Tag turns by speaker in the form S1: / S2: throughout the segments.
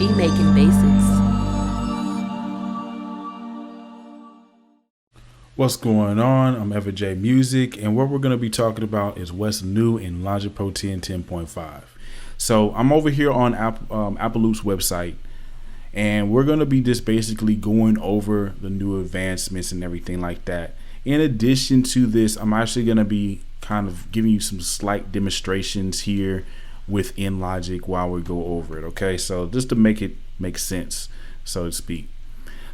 S1: Beat Making Basics.
S2: What's going on? I'm Ever J Music, and what we're going to be talking about is what's new in Logic Pro 10 10.5. So I'm over here on Apple Loop's website, and we're going to be just basically going over the new advancements and everything like that. In addition to this, I'm actually going to be kind of giving you some slight demonstrations here within Logic while we go over it. Okay, so just to make it make sense, so to speak.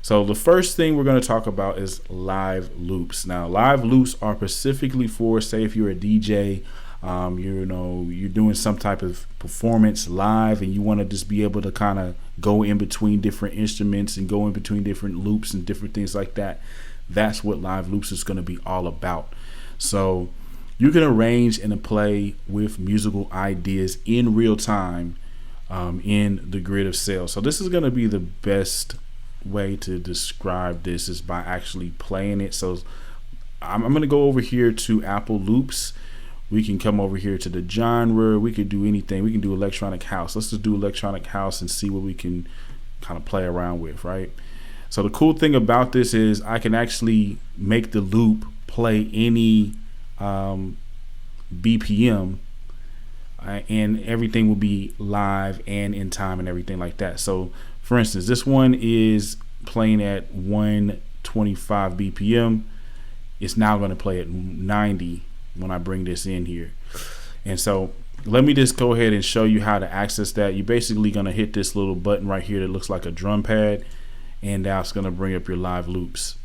S2: So the first thing we're going to talk about is live loops. Now, live loops are specifically for, say, if you're a DJ, you're doing some type of performance live, and you want to just be able to kind of go in between different instruments and go in between different loops and different things like that. That's what live loops is going to be all about. So you can arrange and play with musical ideas in real time in the grid of cells. So this is going to be the best way to describe this is by actually playing it. So I'm going to go over here to Apple Loops. We can come over here to the genre. We could do anything. We can do electronic house. Let's just do electronic house and see what we can kind of play around with, right? So the cool thing about this is I can actually make the loop play any BPM, and everything will be live and in time and everything like that. So for instance, this one is playing at 125 BPM. It's now going to play at 90 when I bring this in here. And so let me just go ahead and show you how to access that. You're basically going to hit this little button right here that looks like a drum pad, and that's going to bring up your live loops.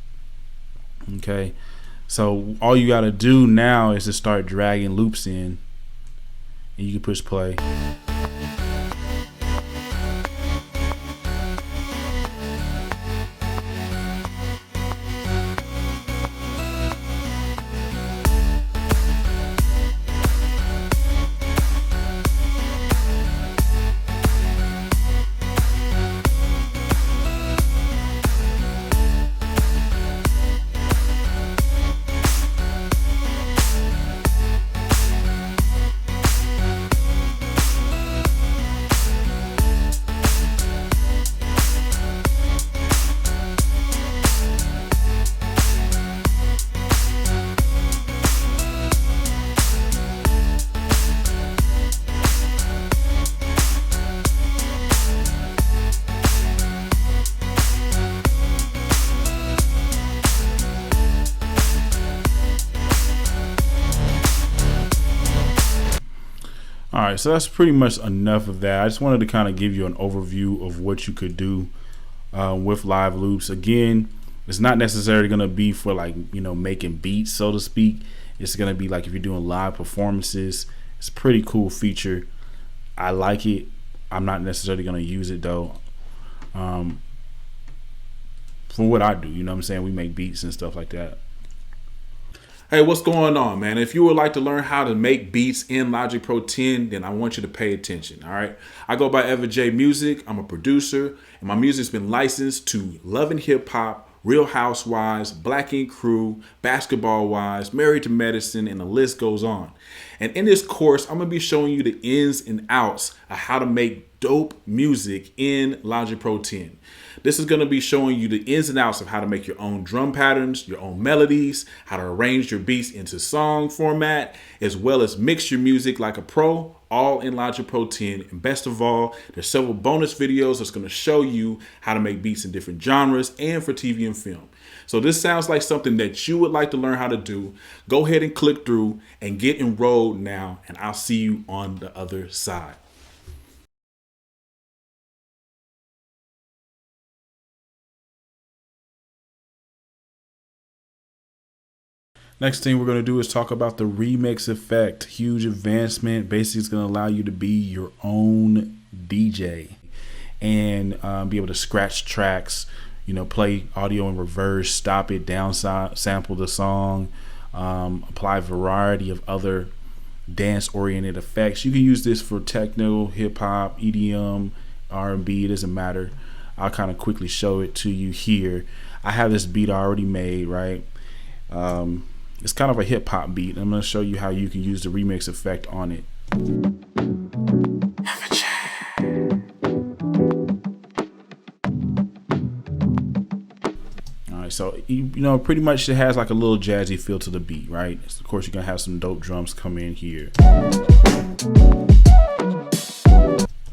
S2: Okay, so all you got to do now is to start dragging loops in, and you can push play. All right, so that's pretty much enough of that. I just wanted to kind of give you an overview of what you could do with live loops. Again, it's not necessarily going to be for like, making beats, so to speak. It's going to be like if you're doing live performances. It's a pretty cool feature. I like it. I'm not necessarily going to use it though. For what I do, you know what I'm saying? We make beats and stuff like that. Hey, what's going on, man? If you would like to learn how to make beats in Logic Pro 10, then I want you to pay attention, all right? I go by Ever J Music. I'm a producer, and my music's been licensed to Love and Hip Hop, Real Housewives, Black Ink Crew, Basketball Wives, Married to Medicine, and the list goes on. And in this course, I'm going to be showing you the ins and outs of how to make dope music in Logic Pro 10. This is going to be showing you the ins and outs of how to make your own drum patterns, your own melodies, how to arrange your beats into song format, as well as mix your music like a pro, all in Logic Pro 10. And best of all, there's several bonus videos that's going to show you how to make beats in different genres and for TV and film. So this sounds like something that you would like to learn how to do. Go ahead and click through and get enrolled now, and I'll see you on the other side. Next thing we're going to do is talk about the remix effect. Huge advancement. Basically, it's going to allow you to be your own DJ and be able to scratch tracks, play audio in reverse, stop it, down sample the song, apply a variety of other dance-oriented effects. You can use this for techno, hip-hop, EDM, R&B. It doesn't matter. I'll kind of quickly show it to you here. I have this beat already made, right? It's kind of a hip hop beat. I'm going to show you how you can use the remix effect on it. So you know, pretty much it has like a little jazzy feel to the beat, right? Of course, you're gonna have some dope drums come in here.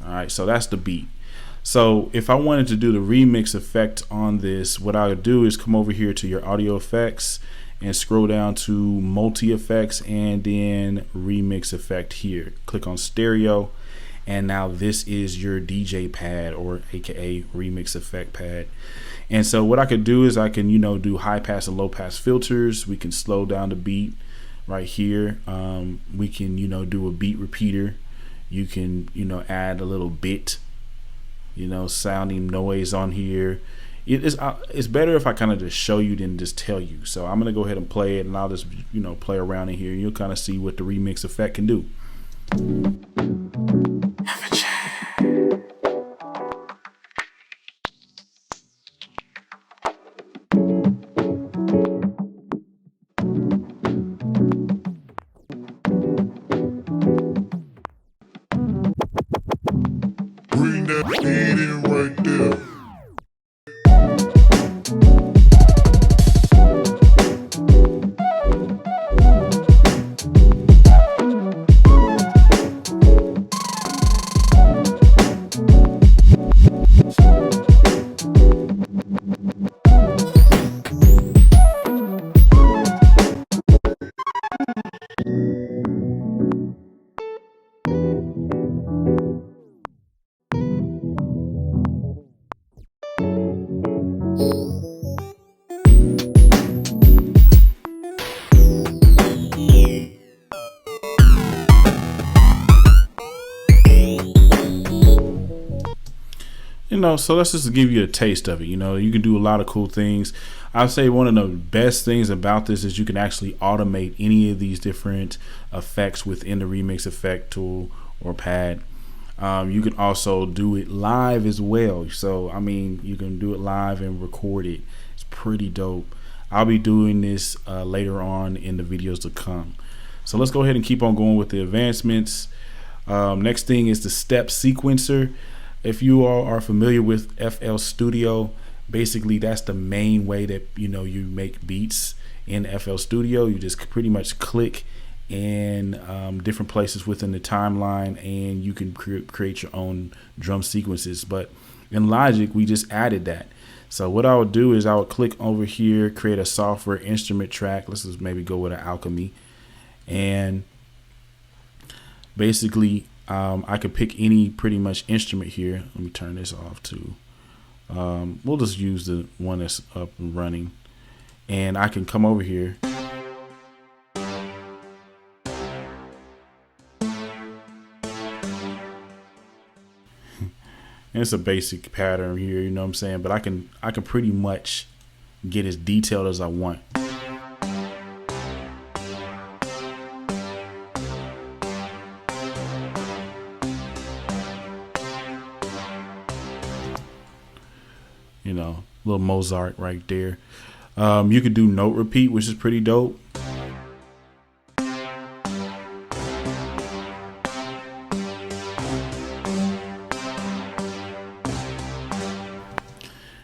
S2: All right, so that's the beat. So if I wanted to do the remix effect on this, what I would do is come over here to your audio effects and scroll down to multi effects and then remix effect here. Click on stereo, and now this is your DJ pad, or aka remix effect pad. And so what I could do is I can, you know, do high pass and low pass filters. We can slow down the beat right here. We can, you know, do a beat repeater. You can, you know, add a little bit, you know, sounding noise on here. It's better if I kind of just show you than just tell you. So I'm gonna go ahead and play it, and I'll just, you know, play around in here. You'll kind of see what the remix effect can do.
S1: Bring that beat in right there.
S2: You know, so let's just give you a taste of it. You know, you can do a lot of cool things. I'd say one of the best things about this is you can actually automate any of these different effects within the remix effect tool or pad. You can also do it live as well. So, I mean, you can do it live and record it. It's pretty dope. I'll be doing this later on in the videos to come. So let's go ahead and keep on going with the advancements. Next thing is the step sequencer. If you all are familiar with FL Studio, basically that's the main way that, you know, you make beats in FL Studio. You just pretty much click in different places within the timeline, and you can create your own drum sequences. But in Logic, we just added that. So what I would do is I would click over here, create a software instrument track. Let's just maybe go with an Alchemy, and basically I could pick any pretty much instrument here. Let me turn this off too. We'll just use the one that's up and running, and I can come over here and it's a basic pattern here, you know what I'm saying, but I can pretty much get as detailed as I want. You know, little Mozart right there. You could do note repeat, which is pretty dope.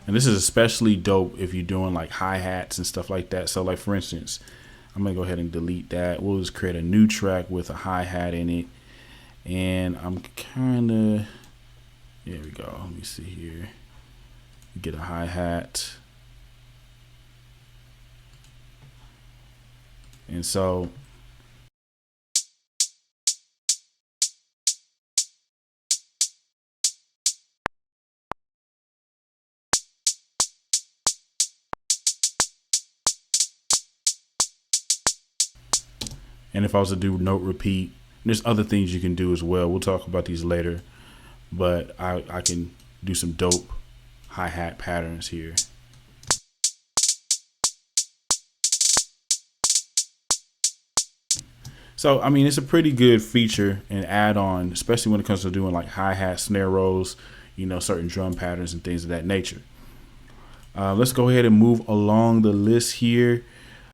S2: And this is especially dope if you're doing like hi-hats and stuff like that. So like, for instance, I'm gonna go ahead and delete that. We'll just create a new track with a hi-hat in it. And I'm kinda, there we go. Let me see here. Get a hi-hat. And so and if I was to do note repeat, there's other things you can do as well. We'll talk about these later, but I can do some dope hi-hat patterns here. So, I mean, it's a pretty good feature and add-on, especially when it comes to doing like hi-hat, snare rolls, you know, certain drum patterns and things of that nature. Let's go ahead and move along the list here.